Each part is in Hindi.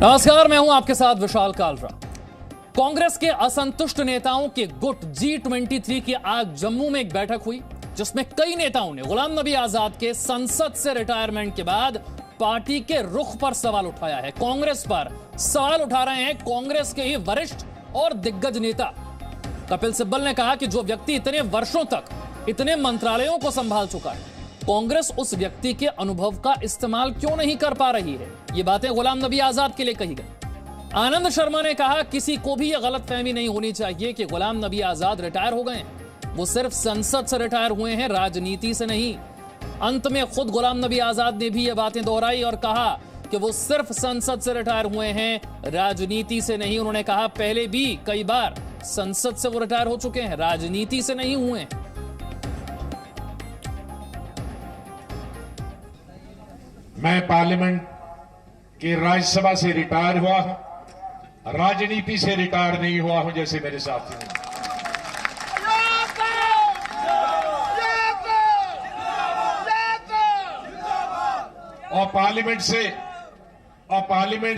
नमस्कार, मैं हूं आपके साथ विशाल कालरा। कांग्रेस के असंतुष्ट नेताओं के गुट G23 की आज जम्मू में एक बैठक हुई, जिसमें कई नेताओं ने गुलाम नबी आजाद के संसद से रिटायरमेंट के बाद पार्टी के रुख पर सवाल उठाया है। कांग्रेस पर सवाल उठा रहे हैं कांग्रेस के ही वरिष्ठ और दिग्गज नेता। कपिल सिब्बल ने कहा कि जो व्यक्ति इतने वर्षों तक इतने मंत्रालयों को संभाल चुका है, कांग्रेस उस व्यक्ति के अनुभव का इस्तेमाल क्यों नहीं कर पा रही है। ये बातें गुलाम नबी आजाद के लिए कही गई। आनंद शर्मा ने कहा, किसी को भी यह गलतफहमी नहीं होनी चाहिए कि गुलाम नबी आजाद रिटायर हो गए हैं। वो सिर्फ संसद से रिटायर हुए हैं, राजनीति से नहीं। अंत में खुद गुलाम नबी आजाद ने भी ये बातें दोहराई और कहा कि वो सिर्फ संसद से रिटायर हुए हैं, राजनीति से नहीं। उन्होंने कहा पहले भी कई बार संसद से वो रिटायर हो चुके हैं, राजनीति से नहीं हुए हैं। मैं पार्लियामेंट की राज्यसभा से रिटायर हुआ हूं, राजनीति से रिटायर नहीं हुआ हूं जैसे मेरे साथी हैं। और पार्लियामेंट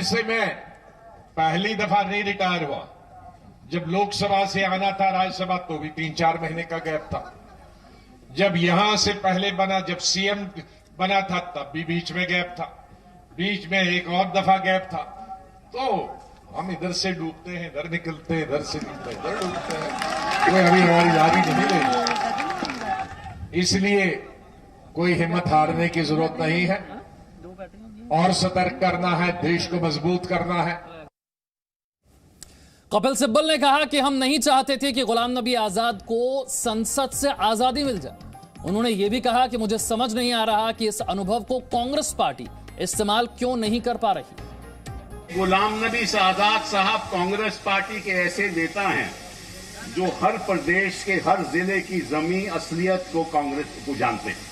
से मैं पहली दफा नहीं रिटायर हुआ। जब लोकसभा से आना था राज्यसभा तो भी 3-4 महीने का गैप था। जब यहां से पहले बना, जब सीएम बना था तब भी बीच में गैप था, बीच में एक और दफा गैप था। तो हम इधर से डूबते हैं, इधर निकलते हैं, इधर से निकलते हैं, इधर डूबते हैं। कोई अभी हमारी जारी नहीं रही, इसलिए कोई हिम्मत हारने की जरूरत नहीं है और सतर्क करना है, देश को मजबूत करना है। कपिल सिब्बल ने कहा कि हम नहीं चाहते थे कि गुलाम नबी आजाद को संसद से आजादी मिल जाए। उन्होंने यह भी कहा कि मुझे समझ नहीं आ रहा कि इस अनुभव को कांग्रेस पार्टी इस्तेमाल क्यों नहीं कर पा रही। गुलाम नबी आजाद साहब कांग्रेस पार्टी के ऐसे नेता हैं जो हर प्रदेश के हर जिले की जमीनी असलियत को कांग्रेस को जानते हैं।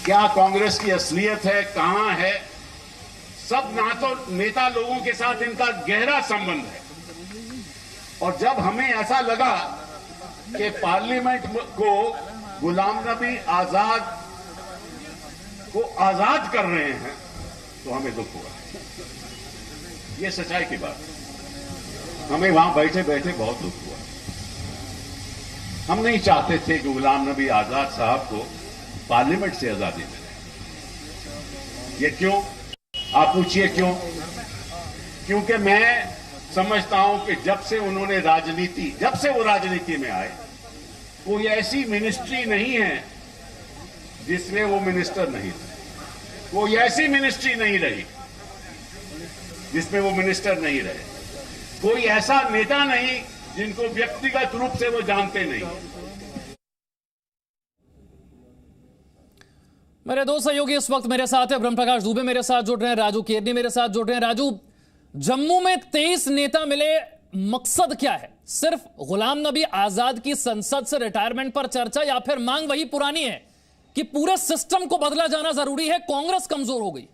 क्या कांग्रेस की असलियत है, कहां है, सब ना तो नेता लोगों के साथ इनका गहरा संबंध है। और जब हमें ऐसा लगा कि पार्लियामेंट को गुलाम नबी आजाद को आजाद कर रहे हैं तो हमें दुख हुआ। ये सच्चाई की बात, हमें वहां बैठे बैठे बहुत दुख हुआ। हम नहीं चाहते थे कि गुलाम नबी आजाद साहब को पार्लियामेंट से आजादी मिले। ये क्यों, आप पूछिए क्यों? क्योंकि मैं समझता हूं कि जब से वो राजनीति में आए, कोई ऐसी मिनिस्ट्री नहीं है जिसमें वो मिनिस्टर नहीं रहे। कोई ऐसी मिनिस्ट्री नहीं रही जिसमें वो मिनिस्टर नहीं रहे। कोई ऐसा नेता नहीं जिनको व्यक्तिगत रूप से वो जानते नहीं। मेरे दो सहयोगी इस वक्त मेरे साथ है। ब्रह्म प्रकाश दुबे मेरे साथ जुड़ रहे हैं, राजू केरनी मेरे साथ जुड़ रहे हैं। राजू, जम्मू में 23 नेता मिले, मकसद क्या है? सिर्फ गुलाम नबी आजाद की संसद से रिटायरमेंट पर चर्चा, या फिर मांग वही पुरानी है कि पूरे सिस्टम को बदला जाना जरूरी है, कांग्रेस कमजोर हो गई?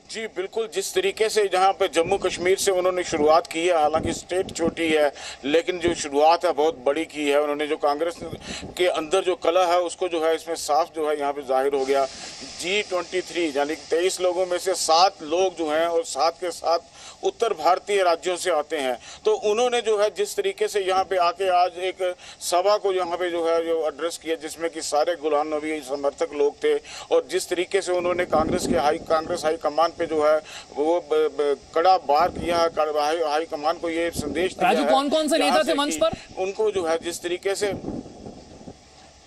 जी बिल्कुल, जिस तरीके से जहां पे जम्मू कश्मीर से उन्होंने शुरुआत की है, हालांकि स्टेट छोटी है लेकिन जो शुरुआत है बहुत बड़ी की है उन्होंने। जो कांग्रेस के अंदर जो कला है उसको जो है इसमें साफ जो है यहाँ पे जाहिर हो गया। G23 यानी 23 लोगों में से 7 लोग जो हैं और 7 के 7 उत्तर भारतीय राज्यों से आते हैं। तो उन्होंने जो है जिस तरीके से यहाँ पे आके आज एक सभा को यहाँ पे जो है जो एड्रेस किया, जिसमें कि सारे गुलाम नबी समर्थक लोग थे, और जिस तरीके से उन्होंने कांग्रेस हाई कमान पे जो है वो कड़ा बार किया, हाई कमान को ये संदेश दिया। राजू, कौन कौन से नेता थे मंच पर? उनको जो है जिस तरीके से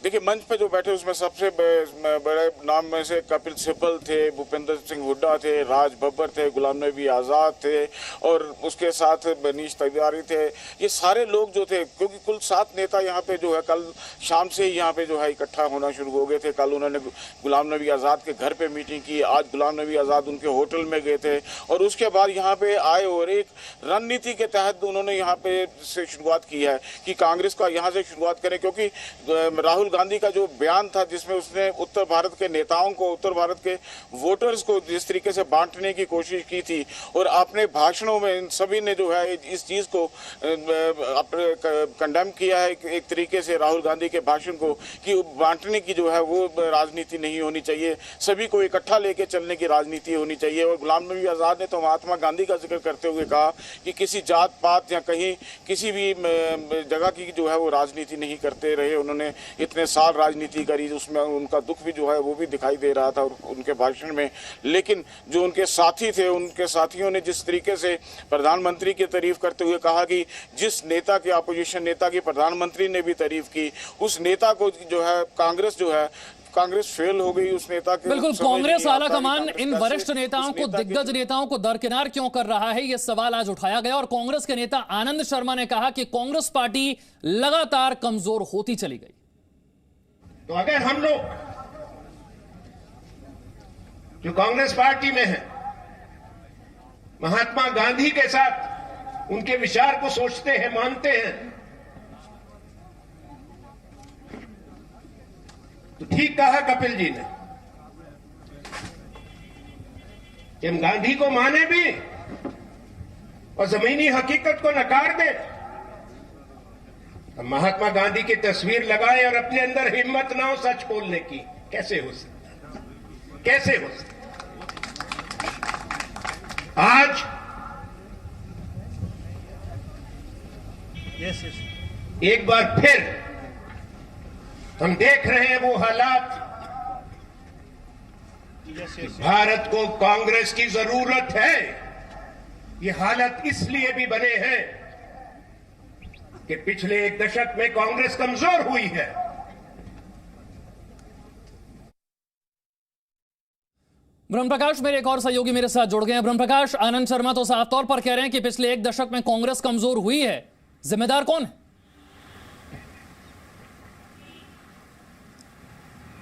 देखिए मंच पे जो बैठे उसमें सबसे बड़े नाम में से कपिल सिब्बल थे, भूपेंद्र सिंह हुड्डा थे, राज बब्बर थे, गुलाम नबी आज़ाद थे और उसके साथ मनीष तिवारी थे। ये सारे लोग जो थे, क्योंकि कुल 7 नेता यहाँ पे जो है कल शाम से ही यहाँ पे जो है इकट्ठा होना शुरू हो गए थे। कल उन्होंने गुलाम नबी आज़ाद के घर पे मीटिंग की, आज गुलाम नबी आज़ाद उनके होटल में गए थे और उसके बाद यहाँ पे आए और एक रणनीति के तहत उन्होंने यहाँ पे से शुरुआत की है कि कांग्रेस का यहाँ से शुरुआत करें, क्योंकि राहुल गांधी का जो बयान था जिसमें उसने उत्तर भारत के नेताओं को, उत्तर भारत के वोटर्स को जिस तरीके से बांटने की कोशिश की थी, और अपने भाषणों में इन सभी ने जो है इस चीज को कंडेम किया है एक तरीके से राहुल गांधी के भाषण को, कि बांटने की जो है वो राजनीति नहीं होनी चाहिए, सभी को इकट्ठा लेके चलने की राजनीति होनी चाहिए। और गुलाम नबी आजाद ने तो महात्मा गांधी का जिक्र करते हुए कहा कि किसी जात पात या कहीं किसी भी जगह की जो है वो राजनीति नहीं करते रहे। उन्होंने इतने साल राजनीति करी, उसमें उनका दुख भी जो है वो भी दिखाई दे रहा था उनके भाषण में। लेकिन जो उनके साथी थे, उनके साथियों ने जिस तरीके से प्रधानमंत्री की तारीफ करते हुए कहा कि जिस नेता के, अपोजिशन नेता की प्रधानमंत्री ने भी तारीफ की, उस नेता को जो है कांग्रेस फेल हो गई उस नेता के। बिल्कुल, कांग्रेस आलाकमान इन वरिष्ठ नेताओं को, दिग्गज नेताओं को दरकिनार क्यों कर रहा है, यह सवाल आज उठाया गया। और कांग्रेस के नेता आनंद शर्मा ने कहा कि कांग्रेस पार्टी लगातार कमजोर होती चली गई। तो अगर हम लोग जो कांग्रेस पार्टी में है, महात्मा गांधी के साथ उनके विचार को सोचते हैं, मानते हैं, तो ठीक कहा कपिल जी ने कि हम गांधी को माने भी और जमीनी हकीकत को नकार दें। हम महात्मा गांधी की तस्वीर लगाएं और अपने अंदर हिम्मत ना हो सच बोलने की। कैसे हो सकता, कैसे हो सकता? आज एक बार फिर हम देख रहे हैं वो हालात। भारत को कांग्रेस की जरूरत है। ये हालत इसलिए भी बने हैं कि पिछले एक दशक में कांग्रेस कमजोर हुई है। ब्रह्मप्रकाश मेरे एक और सहयोगी मेरे साथ जुड़ गए हैं। ब्रह्मप्रकाश, आनंद शर्मा तो साफ तौर पर कह रहे हैं कि पिछले एक दशक में कांग्रेस कमजोर हुई है, जिम्मेदार कौन है?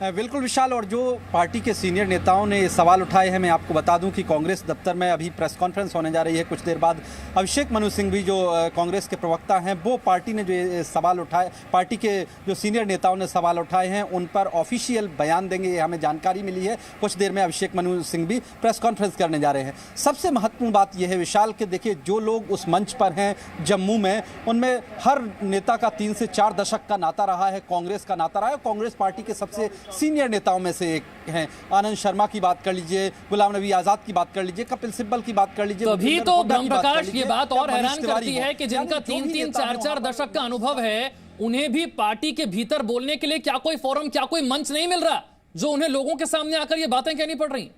बिल्कुल विशाल, और जो पार्टी के सीनियर नेताओं ने ये सवाल उठाए हैं, मैं आपको बता दूं कि कांग्रेस दफ्तर में अभी प्रेस कॉन्फ्रेंस होने जा रही है कुछ देर बाद। अभिषेक मनु सिंह भी जो कांग्रेस के प्रवक्ता हैं, वो पार्टी ने जो ये सवाल उठाए, पार्टी के जो सीनियर नेताओं ने सवाल उठाए हैं उन पर ऑफिशियल बयान देंगे, ये हमें जानकारी मिली है। कुछ देर में अभिषेक मनु सिंह भी प्रेस कॉन्फ्रेंस करने जा रहे हैं। सबसे महत्वपूर्ण बात यह है विशाल कि देखिए, जो लोग उस मंच पर हैं जम्मू में, उनमें हर नेता का 3 से 4 दशक का नाता रहा है, कांग्रेस का नाता रहा है। कांग्रेस पार्टी के सबसे सीनियर नेताओं में से एक हैं। आनंद शर्मा की बात कर लीजिए, गुलाम नबी आजाद की बात कर लीजिए, कपिल सिब्बल की बात कर लीजिए। तभी तो ब्रह्मप्रकाश ये बात और हैरान करती है कि जिनका 3-3, 4-4 दशक का अनुभव है, उन्हें भी पार्टी के भीतर बोलने के लिए क्या कोई फोरम, क्या कोई मंच नहीं मिल रहा, जो उन्हें लोगों के सामने आकर ये बातें कहनी पड़ रही।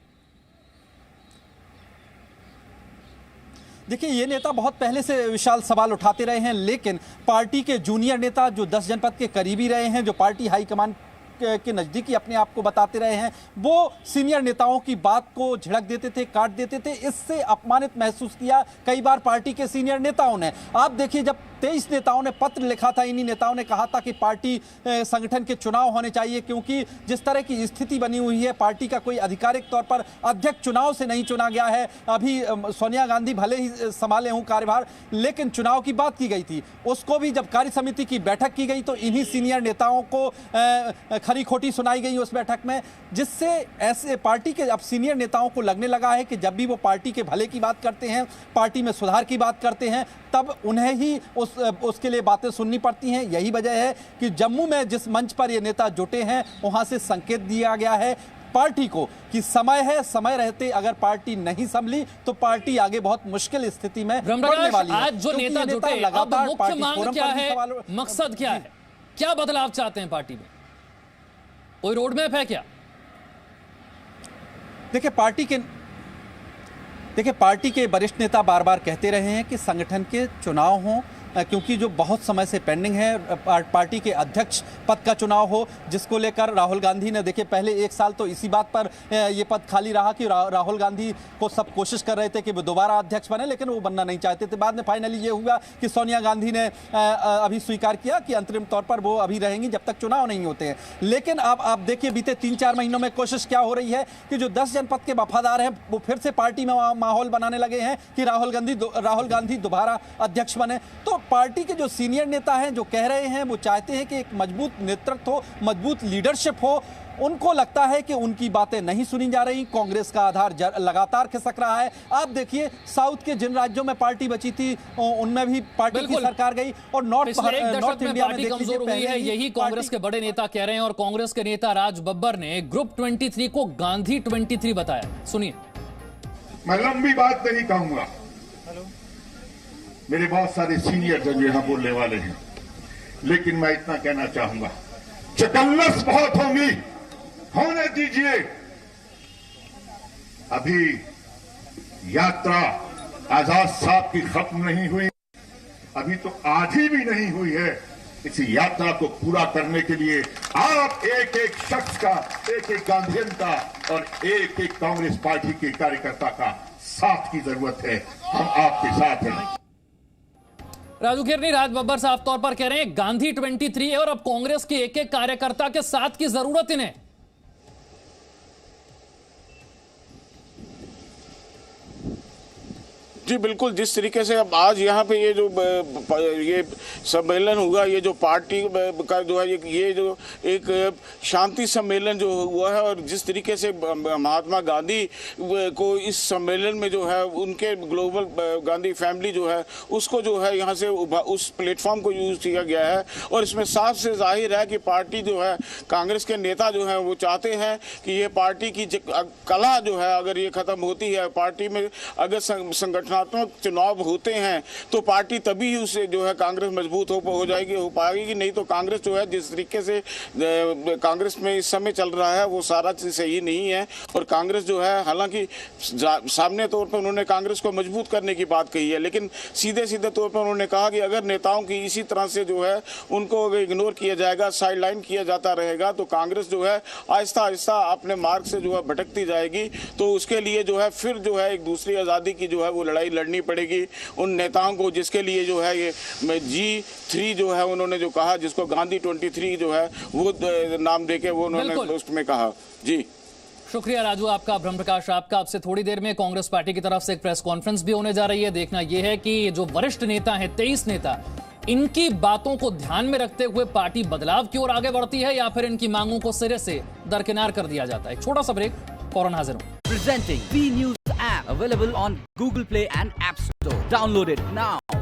देखिए, ये नेता बहुत पहले से विशाल सवाल उठाते रहे हैं, लेकिन पार्टी के जूनियर नेता जो 10 जनपद के करीबी रहे हैं, जो पार्टी हाईकमान के नज़दीकी अपने आप को बताते रहे हैं, वो सीनियर नेताओं की बात को झिड़क देते थे, काट देते थे। इससे अपमानित महसूस किया कई बार पार्टी के सीनियर नेताओं ने। आप देखिए, जब 23 नेताओं ने पत्र लिखा था, इन्हीं नेताओं ने कहा था कि पार्टी संगठन के चुनाव होने चाहिए, क्योंकि जिस तरह की स्थिति बनी हुई है, पार्टी का कोई आधिकारिक तौर पर अध्यक्ष चुनाव से नहीं चुना गया है। अभी सोनिया गांधी भले ही संभाले हों कार्यभार, लेकिन चुनाव की बात की गई थी, उसको भी जब कार्य समिति की बैठक की गई तो इन्हीं सीनियर नेताओं को खरी खोटी सुनाई गई उस बैठक में, जिससे ऐसे पार्टी के अब सीनियर नेताओं को लगने लगा है कि जब भी वो पार्टी के भले की बात करते हैं, पार्टी में सुधार की बात करते हैं, तब उन्हें ही उसके लिए बातें सुननी पड़ती हैं। यही वजह है कि जम्मू में जिस मंच पर ये नेता जुटे हैं, वहां से संकेत दिया गया है पार्टी को कि समय है, समय रहते अगर पार्टी नहीं संभली तो पार्टी आगे बहुत मुश्किल स्थिति में पड़ने वाली है। आज जो नेता जुटे, अब मुख्य मांग क्या है, मकसद क्या है, क्या बदलाव चाहते हैं पार्टी में, कोई रोड मैप है क्या? देखिए, पार्टी के वरिष्ठ नेता बार बार कहते रहे हैं कि संगठन के चुनाव हों, क्योंकि जो बहुत समय से पेंडिंग है, पार्टी के अध्यक्ष पद का चुनाव हो, जिसको लेकर राहुल गांधी ने, देखिए पहले 1 साल तो इसी बात पर ये पद खाली रहा कि राहुल गांधी को सब कोशिश कर रहे थे कि वो दोबारा अध्यक्ष बने, लेकिन वो बनना नहीं चाहते थे। बाद में फाइनली ये हुआ कि सोनिया गांधी ने अभी स्वीकार किया कि अंतरिम तौर पर वो अभी रहेंगी जब तक चुनाव नहीं होते हैं। लेकिन अब आप देखिए, बीते 3-4 महीनों में कोशिश क्या हो रही है कि जो 10 जनपद के वफादार हैं, वो फिर से पार्टी में माहौल बनाने लगे हैं कि राहुल गांधी दोबारा अध्यक्ष बने। तो पार्टी के जो सीनियर नेता हैं, जो कह रहे हैं, वो चाहते हैं कि एक मजबूत नेतृत्व हो, मजबूत लीडरशिप हो, उनको लगता है कि उनकी बातें नहीं सुनी जा रही। कांग्रेस का आधार लगातार खिसक रहा है। आप देखिए साउथ के जिन राज्यों में पार्टी बची थी उनमें भी पार्टी की सरकार गई, और नॉर्थ इंडिया में कमजोर हुई है, यही कांग्रेस के बड़े नेता कह रहे हैं। और कांग्रेस के नेता राज बब्बर ने ग्रुप 23 को गांधी 23 बताया, सुनिए। मैं लंबी बात नहीं कहूंगा, मेरे बहुत सारे सीनियर जन यहां बोलने वाले हैं, लेकिन मैं इतना कहना चाहूंगा, चकल्लस बहुत होने दीजिए। अभी यात्रा आजाद साहब की खत्म नहीं हुई, अभी तो आधी भी नहीं हुई है। इसी यात्रा को पूरा करने के लिए आप एक एक शख्स का, एक एक गांधीयन का और एक एक कांग्रेस पार्टी के कार्यकर्ता का साथ की जरूरत है। हम आपके साथ हैं। राजू किरनी, राज बब्बर साफ तौर पर कह रहे हैं गांधी 23 है और अब कांग्रेस के एक एक कार्यकर्ता के साथ की जरूरत इन्हें। जी बिल्कुल, जिस तरीके से अब आज यहाँ पे ये सम्मेलन हुआ, ये जो पार्टी का जो है ये जो एक शांति सम्मेलन जो हुआ है, और जिस तरीके से महात्मा गांधी को इस सम्मेलन में जो है उनके ग्लोबल गांधी फैमिली जो है उसको जो है यहाँ से उस प्लेटफॉर्म को यूज किया गया है। और इसमें साफ से जाहिर है कि पार्टी जो है, कांग्रेस के नेता जो है वो चाहते हैं कि ये पार्टी की कला जो है अगर ये खत्म होती है, पार्टी में अगर संगठनात्मक चुनाव होते हैं तो पार्टी तभी उससे जो है कांग्रेस मजबूत हो पाएगी। नहीं तो कांग्रेस जो है जिस तरीके से कांग्रेस में इस समय चल रहा है वो सारा चीज सही नहीं है। और कांग्रेस जो है, हालांकि सामने तौर पर उन्होंने कांग्रेस को मजबूत करने की बात कही है, लेकिन सीधे सीधे तौर पर उन्होंने कहा कि अगर नेताओं की इसी तरह से जो है उनको अगर इग्नोर किया जाएगा, साइडलाइन किया जाता रहेगा, तो कांग्रेस जो है आहिस्ता आहिस्ता अपने मार्ग से जो है भटकती जाएगी। तो उसके लिए जो है फिर जो है एक दूसरी आज़ादी की जो है वो लड़ाई लड़नी पड़ेगी उन नेताओं को, जिसके लिए जो है ये G3 जो है उन्होंने जो कहा, जिसको गांधी 23 जो है वो नाम देके वो उन्होंने पोस्ट में कहा। जी शुक्रिया राजू आपका, ब्रह्म प्रकाश आपका। आपसे थोड़ी देर में कांग्रेस पार्टी की तरफ से एक प्रेस कॉन्फ्रेंस भी होने जा रही है। देखना यह है कि जो वरिष्ठ नेता हैं, 23 नेता, इनकी बातों को ध्यान में रखते हुए पार्टी बदलाव की ओर आगे बढ़ती है या फिर इनकी मांगों को सिरे से दरकिनार कर दिया जाता है। एक छोटा सा ब्रेक, फौरन हाजिर हूं। Presenting B News app available on Google Play and App Store. Download it now.